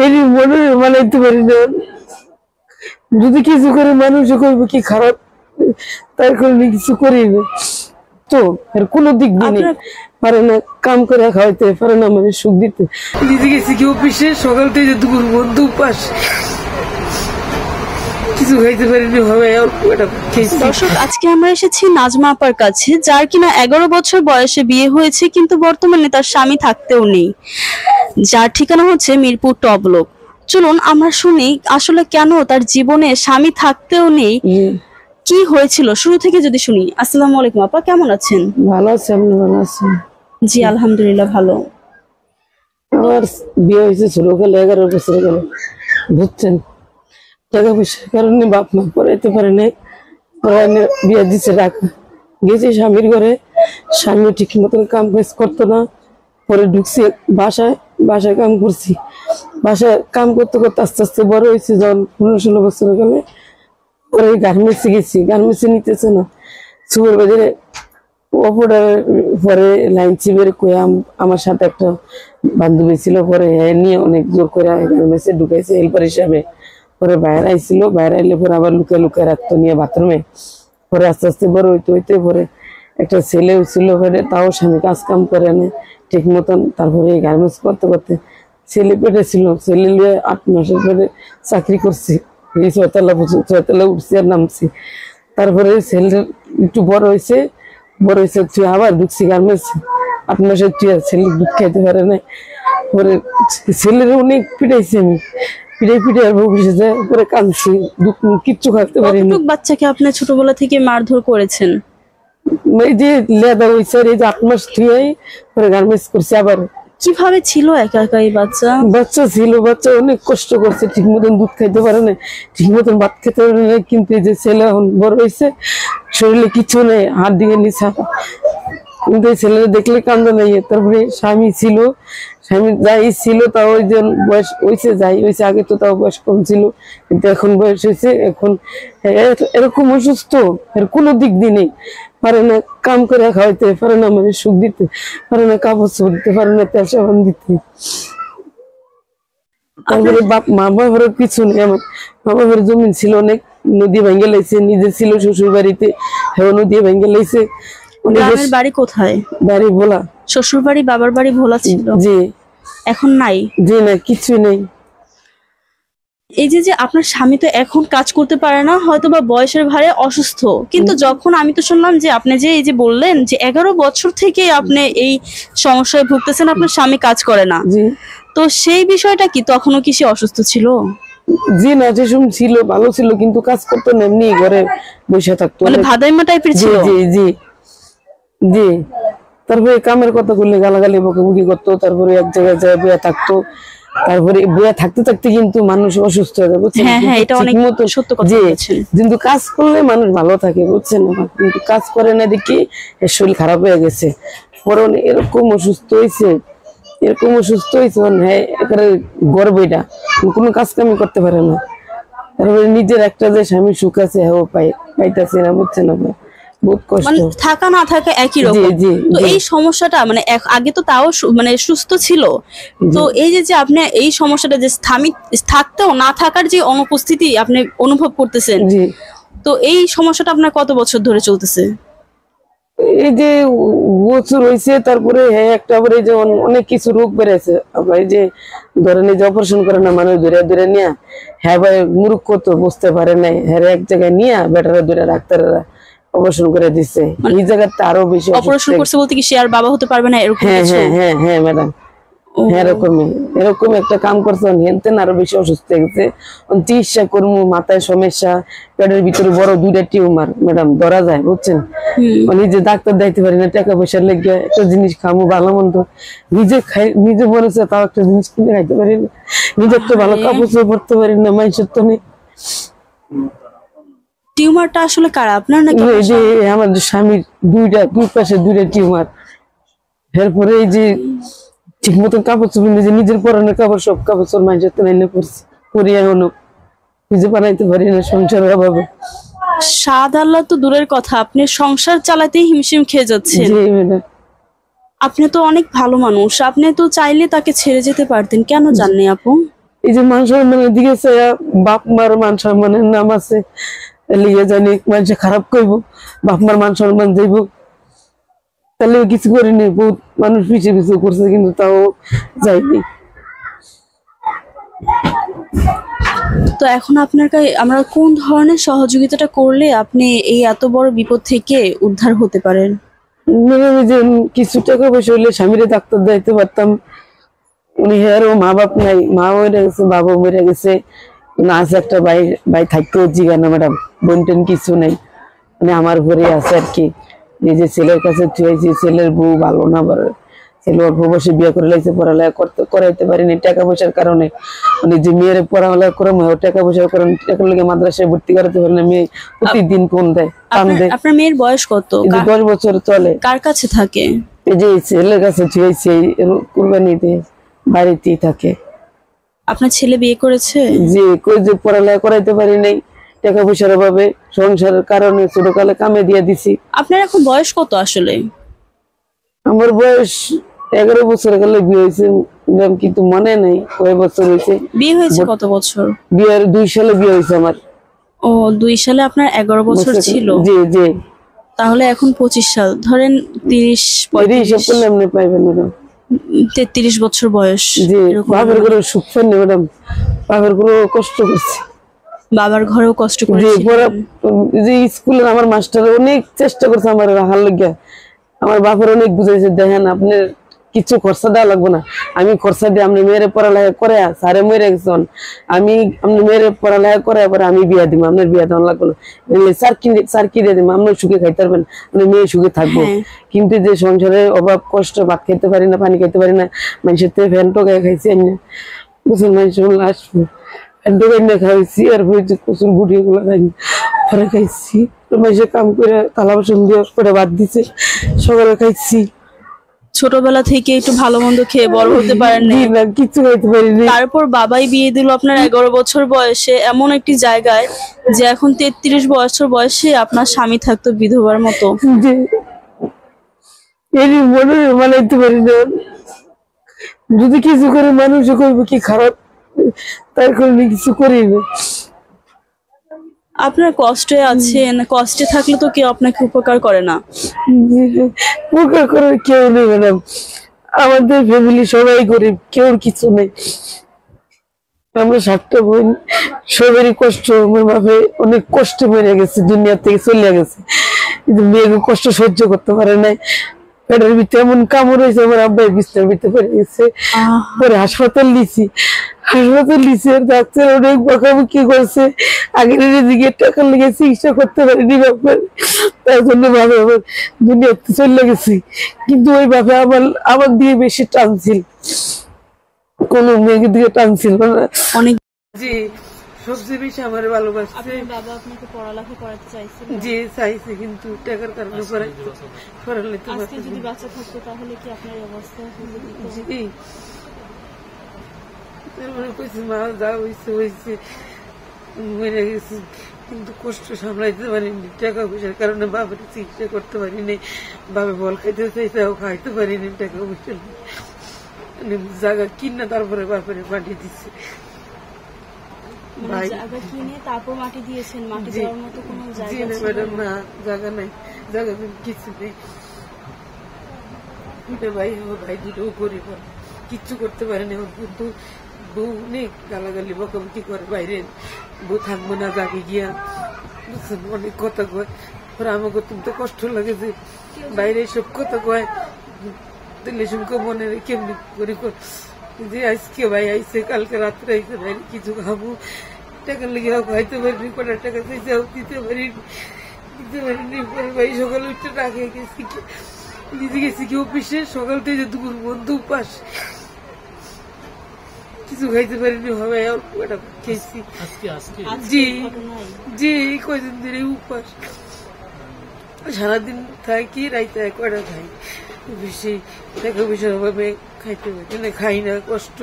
এর মনে বানাইতে পারি না। যদি কিছু করে মানুষ করবো কি খারাপ, তার কারণে কিছু করি না। তো এর কোনো দিক দিয়ে নেই, পারে না কাম করে খাওয়াইতে, পারে না মানে সুখ দিতে। নিজে গেছি কি অফিসে সকাল থেকে দুপুর বন্ধু পাস কিছু খাইতে পারিনি হবে। দর্শক, আজকে আমরা এসেছি নাজমা আপার কাছে, যার কিনা 11 বছর বয়সে বিয়ে হয়েছে, কিন্তু বর্তমানে তার স্বামী থাকতেও নেই, যার ঠিকানা হচ্ছে মিরপুর টবলক। চলুন আমরা শুনি আসলে কেন তার জীবনে স্বামী থাকতেও নেই, কি হয়েছিল শুরু থেকে যদি শুনি। আসসালামু আলাইকুম আপা, কেমন আছেন? ভালো আছি, আপনি ভালো আছেন? জি আলহামদুলিল্লাহ ভালো। আমার বিয়ে হয়েছে ছোটকালে, 11 বছর গেল, বুঝছেন। টাকা পয়সার কারণে বাপ মা পড়াইতে পারে নাই, বিয়ে দিচ্ছে টাকা। গেছি স্বামীর ঘরে, স্বামী ঠিক মতন কাম কাজ করতো না। পরে ঢুকছি বাসায়, বাসায় কাম করছি। বাসায় কাম করতে করতে আস্তে আস্তে বড় হয়েছে, যখন 15-16 বছর গেলে পরে গার্মেন্টসে গেছি। গার্মেন্টসে নিতেছে না, সুপারভাইজারে অপরে পরে লাইন চিপের কয়ে আমার সাথে একটা বান্ধবী ছিল, পরে নিয়ে অনেক জোর করে গার্মেন্টসে ঢুকাইছে হেল্পার হিসাবে। পরে বাইরে আইছিল, বাইরে আইলে পরে আবার লুকায় লুকায় রাখতো নিয়ে বাথরুমে। পরে আস্তে আস্তে বড় হইতে হইতে পরে একটা ছেলে ছিল, পরে তাও স্বামী কাজ কাম করে না ঠিক মতন। তারপরে গার্মেন্টস করতে করতে ছেলে পেটে ছিল, ছেলে লিয়ে 8 মাসের পরে চাকরি করছি। এই 6তলা উঠছি আর নামছি। তারপরে ছেলে একটু বড় হয়েছে, তুই আবার ঢুকছি গার্মেন্টস। 8 মাসের তুই আর ছেলে দুধ খাইতে পারে না। পরে ছেলের অনেক পিটাইছি আমি, পিটাই আর বসে যায়, পরে কাঁদছি, কিচ্ছু খাইতে পারিনি। বাচ্চাকে আপনি ছোটবেলা থেকে মারধর করেছেন? এই যে লেদা হয়েছে, এই যে 8 মাস তুই পরে গার্মেন্টস করছি। আবার কিভাবে ছিল একা একা এই বাচ্চা? বাচ্চা ছিল, বাচ্চা অনেক কষ্ট করছে, ঠিক মতন দুধ খাইতে পারে না, ঠিক মতন ভাত খেতে পারে না। কিন্তু এই যে ছেলে এখন বড় হয়েছে, শরীরে কিছু নেই, হাত দিয়ে নিচা, কিন্তু এই ছেলেরা দেখলে কান্দে নাই। তারপরে স্বামী ছিল, স্বামী যাই ছিল তাও ওই যে বয়স হয়েছে, যাই হয়েছে, আগে তো তাও বয়স কম ছিল, কিন্তু এখন বয়স হয়েছে। এখন এরকম অসুস্থ, এর কোনো দিক দিয়ে নেই, পারে না কাম করে খাওয়াইতে, পারে না মানে সুখ দিতে, পারে না কাপড় চোপড় দিতে, পারে না তেল সাবান দিতে। তারপরে মা বাবার কিছু নেই। আমার মা বাবার জমিন ছিল অনেক, নদী ভেঙে লাইছে, নিজের ছিল শ্বশুর বাড়িতে, হ্যাঁ নদী ভেঙে লাইছে। গ্রামের বাড়ি কোথায়? বাড়ি ভোলা। শ্বশুর বাড়ি বাবার বাড়ি ভোলা ছিল? জি। এখন নাই? জি না, কিছু নেই। এই যে আপনার স্বামী তো এখন কাজ করতে পারে না, হয়তো বা বয়সের ভারে অসুস্থ, কিন্তু যখন আমি তো শুনলাম যে আপনি যে এই যে বললেন যে 11 বছর থেকে আপনি এই সমস্যায় ভুগতেছেন, আপনার স্বামী কাজ করে না, তো সেই বিষয়টা কি তখনও কি সে অসুস্থ ছিল? জি না, যে সময় ছিল ভালো ছিল, কিন্তু কাজ করতো না, এমনি ঘরে বসে থাকতো, মানে ভাদাইমা টাইপের ছিল। জি জি জি। তারপরে কামের কথা করলে গালাগালি বকাবকি করতো, তারপরে এক জায়গায় যায় বইয়া থাকতো। তারপরে বইয়া থাকতে থাকতে কিন্তু মানুষ অসুস্থ হয়ে যায়, বুঝছেন। হ্যাঁ হ্যাঁ, এটা অনেক সত্য কথা বলেছেন। কিন্তু কাজ করলে মানুষ ভালো থাকে, বুঝছেন, কিন্তু কাজ করে না দেখি এর শরীর খারাপ হয়ে গেছে। পরে এরকম অসুস্থ হয়েছে, হ্যাঁ একেবারে গর্ব, এটা কোনো কাজ কামি করতে পারে না। তারপরে নিজের একটা যে স্বামী সুখ আছে, হ্যাঁ পাইতেছে না, বুঝছেন না, বহুত কষ্ট। মানে থাকা না থাকা একই রকম। তো এই সমস্যাটা মানে আগে তো তাও মানে সুস্থ ছিল, তো এই যে আপনি এই সমস্যাটা যে থাকতেও না থাকার যে অনুপস্থিতি আপনি অনুভব করতেছেন, তো এই সমস্যাটা আপনার কত বছর ধরে চলতেছে? এই যে বছর হয়েছে। তারপরে হ্যাঁ একটা আবার এই যে অনেক কিছু রোগ বেড়েছে। আবার এই যে ধরেন এই যে অপারেশন করে না মানুষ ধরে ধরে নিয়ে, হ্যাঁ ভাই মূর্খ তো বুঝতে পারে নাই, হ্যাঁ এক জায়গায় নিয়ে বেটারা ধরে ডাক্তাররা অপারেশন করে দিচ্ছে। এই জায়গাতে আরো বেশি অপারেশন করছে বলতে কি সে আর বাবা হতে পারবে না এরকম? হ্যাঁ হ্যাঁ হ্যাঁ হ্যাঁ ম্যাডাম, এরকম একটা কাম করছে, হেনতেন আরো বেশি অসুস্থ হয়ে গেছে। চিকিৎসা করবো, মাথায় সমস্যা, পেটের ভিতরে বড় 2টা টিউমার ম্যাডাম, ধরা যায়, বুঝছেন। নিজে ডাক্তার দেখতে পারি না, টাকা পয়সার লেগে একটা জিনিস খাবো ভালো মন্দ, নিজে বলেছে তাও একটা জিনিস কিনে খাইতে পারি না, নিজের তো ভালো কাপড় চোপড় পরতে পারি না, মানুষের তো নেই। টিউমারটা আসলে কারা, আপনার নাকি? এই যে আমার স্বামীর দুই পাশে 2টা টিউমার। এরপরে এই যে ঠিক মতন কাপড় চোপড় নিজের পরনের কাপড়, সব কাপড় চোপড় মানুষের তো নাইলে পড়ছি, পরি এখনো নিজে বানাইতে পারি না সংসারের অভাবে। স্বাদ আল্লাহ তো দূরের কথা, আপনি সংসার চালাতেই হিমশিম খেয়ে যাচ্ছেন। আপনি তো অনেক ভালো মানুষ, আপনি তো চাইলে তাকে ছেড়ে যেতে পারতেন, কেন জাননি আপু? এই যে মান সম্মানের দিকে চাইয়া বাপ মার মান সম্মানের নাম আছে লিয়ে জানি মানুষে খারাপ করবো, বাপ মার মান সম্মান দেব, তাহলে কিছু করিনি। বহুত মানুষ পিছিয়ে পিছিয়ে করছে কিন্তু তাও যায়নি। তো এখন আপনার কাছে আমরা কোন ধরনের সহযোগিতাটা করলে আপনি এই এত বড় বিপদ থেকে উদ্ধার হতে পারেন? যে কিছু টাকা পয়সা হইলে স্বামীরে ডাক্তার যাইতে পারতাম। উনি হেরও মা বাপ নাই, মা মরে গেছে, বাবা মরে গেছে, না আছে একটা ভাই, ভাই থাকতেও জিগানা ম্যাডাম, বোন টেন কিছু নেই, মানে আমার ঘরে আছে আর কি। নিজে ছেলের কাছে থুয়েছি, ছেলের বউ ভালো না, ছেলে অল্প বয়সে বিয়ে করে লাইছে, পড়ালেখা করাইতে পারিনি টাকা পয়সার কারণে। মানে যে মেয়ের পড়ালেখা করে টাকা পয়সার কারণে টাকা লেগে মাদ্রাসায় ভর্তি করাতে পারে না। মেয়ে প্রতিদিন ফোন দেয়, কাম দেয়। আপনার মেয়ের বয়স কত? 10 বছর চলে। কার কাছে থাকে? এই যে ছেলের কাছে থুয়েছি, কুরবানিতে বাড়িতেই থাকে। আপনার ছেলে বিয়ে করেছে? যে কই যে পড়ালেখা করাইতে পারি নাই টাকা পয়সার অভাবে, সংসারের কারণে ছোটকালে কামে দিয়ে দিছি। আপনার এখন বয়স কত আসলে? আমার বয়স 11 বছর গেলে বিয়ে হয়েছে, কিন্তু মনে নাই কয় বছর হয়েছে। বিয়ে হয়েছে কত বছর? বিয়ের 2 সালে বিয়ে হয়েছে আমার। ও 2 সালে আপনার 11 বছর ছিল? জি জি। তাহলে এখন 25 সাল, ধরেন 30-35 করলে এমনি পাইবেন ম্যাডাম। 33 বছর বয়স। জি, বাবার ঘরে সুখ পাইনি ম্যাডাম, বাবার ঘরে কষ্ট করছি। বাবার ঘরেও কষ্ট জি, করেছি। যে স্কুলে আমার মাস্টার অনেক চেষ্টা করছে আমার রাখার লাগিয়া। আমার বাপের অনেক বুঝাইছে, দেখেন আপনার কিছু খরচা দেওয়া লাগবে না, আমি খরচা দিয়ে আপনি মেয়ের পড়ালেখা করে, সারে মেয়ের একজন আমি আপনার মেয়ের পড়ালেখা করে পরে আমি বিয়া দিব, আপনার বিয়া দেওয়া লাগবে না, স্যার কি দিয়ে দিব, আপনার সুখে খাইতে পারবেন, আপনি মেয়ে সুখে থাকবো। কিন্তু যে সংসারে অভাব কষ্ট, ভাত খাইতে পারি না, পানি খাইতে পারি না, মানুষের থেকে ফ্যান টোকায় খাইছি, বুঝলেন, মানুষের আসবো ফ্যান টোকাই না খাইছি, আর প্রচুর গুটি গুলো পরে খাইছি। মানুষের কাম করে থালা বাসন দিয়ে করে ভাত দিছে, সকালে খাইছি। ছোটবেলা থেকে একটু ভালো মন্দ খেয়ে বড় হতে পারেন না, কিছু খাইতে পারিনি। তারপর বাবাই বিয়ে দিল আপনার 11 বছর বয়সে এমন একটি জায়গায় যে এখন 33 বছর বয়সে আপনার স্বামী থাকতো বিধবার মতো। মনে মানাইতে পারি না, যদি কিছু করে মানুষ করবো কি খারাপ, তার কারণে কিছু করি না। আপনার কষ্টে আছেন, কষ্টে থাকলে তো কেউ আপনাকে উপকার করে না। উপকার করার কেউ নেই ম্যাডাম, আমাদের ফ্যামিলি সবাই গরিব, কেউ কিছু নেই। আমরা 7টা বোন, সবারই কষ্ট। আমার বাপে অনেক কষ্ট মরে গেছে, দুনিয়া থেকে চলে গেছে, কিন্তু মেয়েকে কষ্ট সহ্য করতে পারে নাই। পেটের ভিতরে এমন কামড় হয়েছে, আমার আব্বাই বিছনার ভিতরে পড়ে গেছে, পরে হাসপাতাল নিছি। ডাক্তার অনেক বকাবকি করছে, আগের দিকে টাকা লেগে চিকিৎসা করতে পারিনি বাপের, তার জন্য ভাবে আমার দুনিয়াতে চলে গেছি। কিন্তু ওই বাপে আমার দিয়ে বেশি টানছিল, কোনো মেয়েকে দিয়ে টানছিল না অনেক। জি, সবচেয়ে বেশি আমার ভালোবাসছে। আপনার বাবা আপনাকে পড়ালেখা করাতে চাইছিল? জি চাইছে, কিন্তু টাকার কারণে পড়াইতে আজকে যদি বাচ্চা থাকতো তাহলে কি আপনার এই অবস্থা হতো? জি, তারপরে কইছি মা যা হয়েছে হয়েছে, মরে গেছি, কিন্তু কষ্ট সামলাইতে পারিনি, টাকা পয়সার কারণে বাবার চিকিৎসা করতে পারিনি। বাবা বল খাইতে চাইতেও খাইতে পারিনি, টাকা পয়সা জায়গা কিনা তারপরে বাপের মাটি দিচ্ছে। জায়গা কিনে তারপর মাটি দিয়েছেন? মাটি দেওয়ার মতো কোনো জায়গা ছিল না? জায়গা নাই, জায়গা কিছু নেই। ভাই দুটো গরিব, কিচ্ছু করতে পারেনি। কিন্তু বউ অনেক গালাগালি বকাবকি করে, বাইরে বউ থাকবো না যাকে গিয়া, বুঝছেন, অনেক কথা কয়। পরে আমাকে তুমি তো কষ্ট লাগে যে বাইরে সব কথা কয়, দিলে শুনকে মনে কেমনি করি যে আজকে ভাই আইসে, কালকে রাত্রে আইসে, ভাই কিছু খাবো, টাকা লেগে খাইতে পারিনি, কটা টাকা চাইছেও দিতে পারিনি। পরে ভাই সকালে উঠে না খেয়ে গেছি, নিজে গেছি কি অফিসে, সকাল থেকে দুপুর বন্ধু উপাস, কিছু খাইতে পারিনি, হবে খেয়েছি। জি জি, কয়দিন ধরে উপাস, সারাদিন থাকি, রাইতে কয়টা খাই, বেশি টাকা পয়সার অভাবে খাইতে পারি না, খাই না, কষ্ট।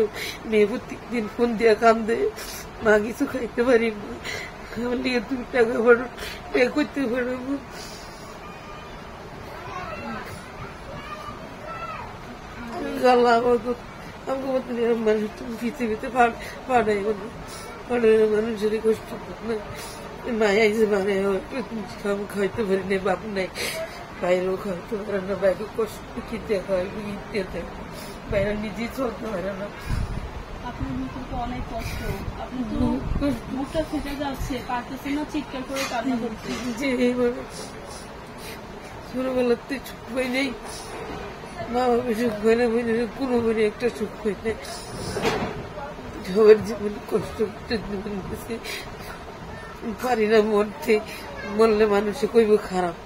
মেয়ে প্রত্যেকদিন ফোন দিয়া কান্দে, মা কিছু খাইতে পারি না, আমার লিগে তুমি টাকা করতে পারবো। আমাকে মতো মানুষ পৃথিবীতে পাঠাই মানুষের কষ্ট না মায় আইসে মানে খাইতে পারি না বাপ নাই বাইরেও খাইতে পারে না বাইরে কষ্ট খেতে হয় ইত্যাদি বাইরে নিজেই চলতে পারে না। আপনার মুখে তো অনেক কষ্ট, আপনি তো মুখটা ফেটে যাচ্ছে, পারতেছেন না চিৎকার করে কান্না করতে। যে এইভাবে ছোটবেলাতে সুখ পাই নেই, মা বাবা সুখ পাই না, কোনো মনে একটা সুখ পাই না। সবার জীবন কষ্ট করতে জীবন গেছে, পারি না মরতে, মরলে মানুষে কইব খারাপ।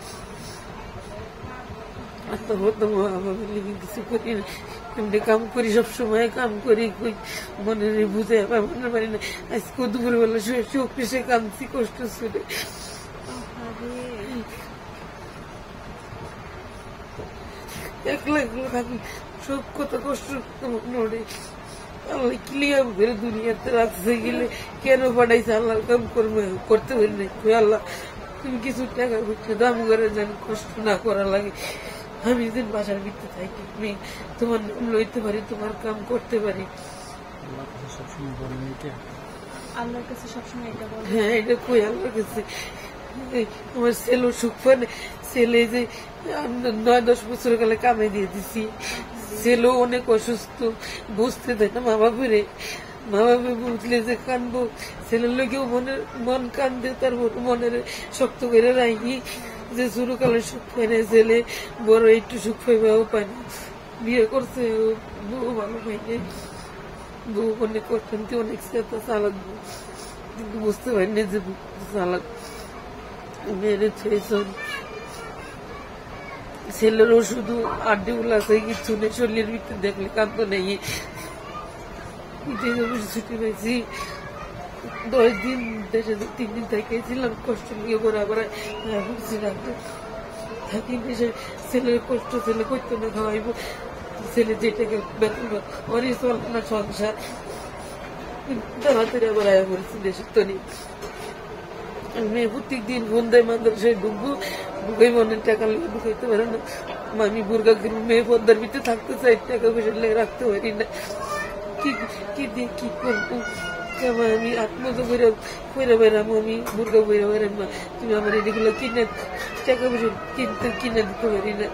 কিছু করি না, এমনি কাম করি, সবসময় কাম করি, মনে বুঝে মনে পারি না। আজকে দুপুরবেলা চোখ পিসে কাঁদছি কষ্ট শুনে। একলা একলা থাকি, সব কথা কষ্ট নড়ে। আল্লাহ ক্লিয়ার করে দুনিয়াতে রাখতে গেলে কেন পাঠাইছে? আল্লাহর কাম করতে পারি না। আল্লাহ তুমি কিছু টাকা পয়সা দাম করে যেন কষ্ট না করা লাগে। আমি যেন বাসার ভিতরে থাকি, আমি তোমার লইতে পারি, তোমার কাম করতে পারি। আল্লাহর কাছে সবসময় এটা বলে। হ্যাঁ, এটা কই আল্লাহর কাছে। আমার ছেলে সুখ পানে, ছেলে যে 9-10 বছর কালে কামে দিয়ে দিছি, ছেলেও অনেক অসুস্থ, বুঝতে দেয় না মা বাপরে। মা বাবা বুঝলে যে কানবো, ছেলের লোকেও মন কান্দে, তার মনের শক্ত করে রাখি যে শুরুকালে সুখ পায় না ছেলে, বড় একটু সুখ পাইবাও পায় না। বিয়ে করছে, বউ ভালো পাইনি, বউ অনেক অশান্তি, অনেক চালাক, কিন্তু বুঝতে পারিনি যে চালাক। মেয়ের ছেলেরও শুধু আড্ডিগুলো আছে, কিছু নেই, শরীরের ভিতরে দেখলে কান্দ নেই। ছুটি পাইছি 10 দিন, দেশে 3 দিন থেকেছিলাম, কষ্ট নিয়ে ঘোরা ঘোরায় থাকি দেশে। ছেলের কষ্ট ছেলে করতো না, খাওয়াইব ছেলে যেটাকে বেতন অনেক চলবে না সংসার, তাড়াতাড়ি আবার আয়া বলছি দেশের তো নেই। মেয়ে প্রত্যেক দিন ফোন দেয়, মাদ্রাসায় ঢুকবো, ঢুকাই মনের টাকা লেগে ঢুকাইতে পারে না। আমি বুর্গা কিনবো, মেয়ে পদ্মার ভিতরে থাকতে চাই, টাকা পয়সা লেগে রাখতে পারি না। কি দিয়ে কি করবো? আমি আত্মহত্যা করে বেড়াবো, আমি বুর্গা বইরা বেড়াবো, তুমি আমার এগুলো কিনে টাকা পয়সা কিনে দিতে পারি না।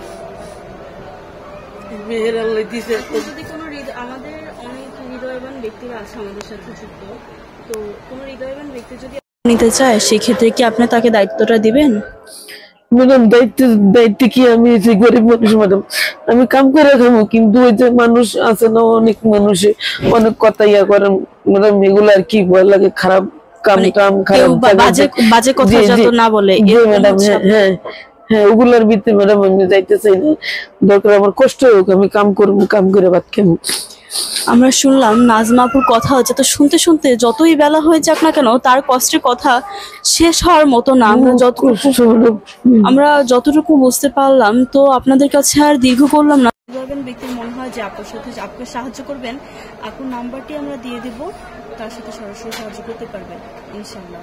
মেয়ের আল্লাহ দিছে। যদি কোনো আমাদের অনেক হৃদয়বান ব্যক্তিরা আছে আমাদের সাথে যুক্ত, তো কোনো হৃদয়বান ব্যক্তি যদি নিতে চায়, সেক্ষেত্রে কি আপনি তাকে দায়িত্বটা দিবেন? ম্যাডাম, দায়িত্ব কি? আমি যে গরিব মানুষ ম্যাডাম, আমি কাম করে খাবো, কিন্তু ওই যে মানুষ আছে না, অনেক মানুষে অনেক কথা ইয়া করেন ম্যাডাম, এগুলো আর কি ভয় লাগে। খারাপ কাম টাম, খারাপ বাজে কথা যত না বলে ম্যাডাম। হ্যাঁ হ্যাঁ, ওগুলোর ভিতরে ম্যাডাম আমি যাইতে চাই না। দরকার আমার কষ্ট হোক, আমি কাম করবো, কাম করে ভাত খাবো। আমরা শুনলাম নাজমা আপুর কথা, হচ্ছে তো শুনতে শুনতে যতই বেলা হয়ে যাক না কেন, তার কষ্টের কথা শেষ হওয়ার মতো না। আমরা যতটুকু বুঝতে পারলাম, তো আপনাদের কাছে আর দীর্ঘ করলাম না। ব্যক্তির মনে হয় যে আপুর সাথে আপুকে সাহায্য করবেন, আপুর নাম্বারটি আমরা দিয়ে দিব, তার সাথে সরাসরি সাহায্য করতে পারবেন ইনশাআল্লাহ।